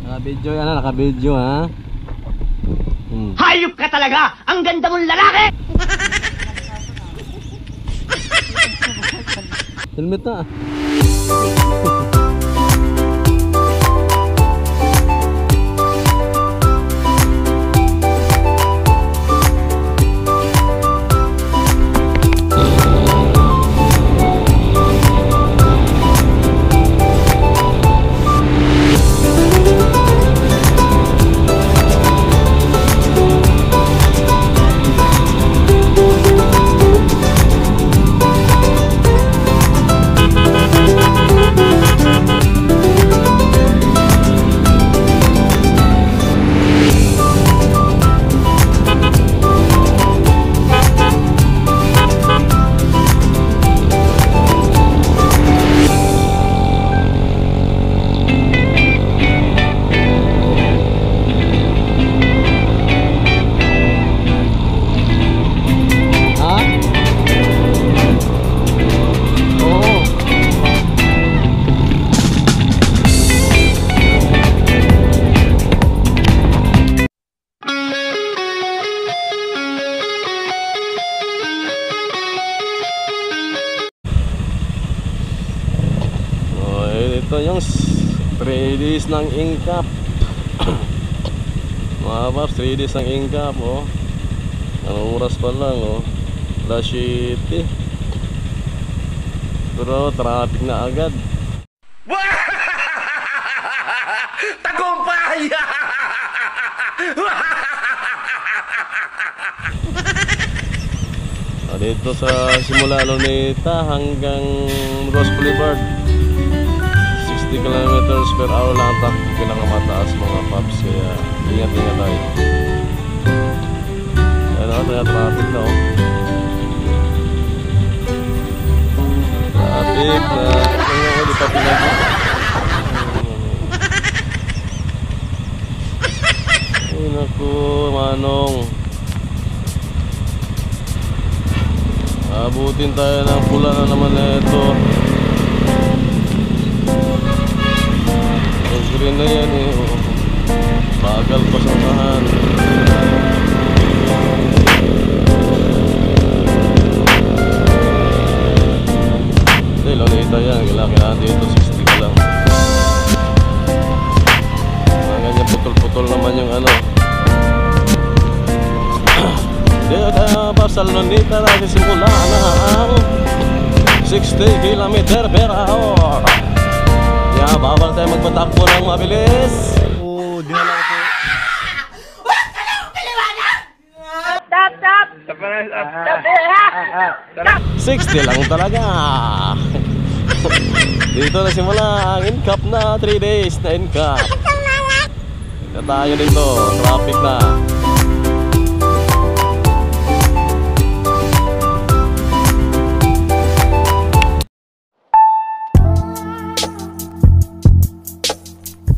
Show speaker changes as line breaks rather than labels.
Naka-video yan, naka-video ha.
Hayop ka talaga! Ang ganda mong lalaki!
Helmet na. Ito yung 3 days ng Incap. Mga paps, 3 days ng Incap, oh. Anong oras pa lang, oh. Alas 7. Pero traffic na agad.
Tagumpay!
Dito sa simula Luneta hanggang Ross Boulevard, 60 kilometers per hour lang ang takbo, pinakamataas mga paps, kaya ingat-ingat tayo. Ayan o, kaya traffic na o. Traffic na, hindi pa pinagin. Ay naku, manong. Abutin tayo ng pula na naman na ito. Green na yan eh, oh. Bagal pa sa unahan. Hindi, Luneta yan. Kailangan dito 60 ka lang. Ganyan putol-putol naman yung ano. Dito tayo pa sa Luneta na simula na ang 60 km per hour. Kaya bawal tayo magpatakbo ng mabilis. Oo, dinala ko po.
Huwag ka lang paliwanag! Stop! Stop! Stop!
60 lang talaga. Dito na simula ang Incap na 3 days na Incap. Ito tayo dito, traffic na.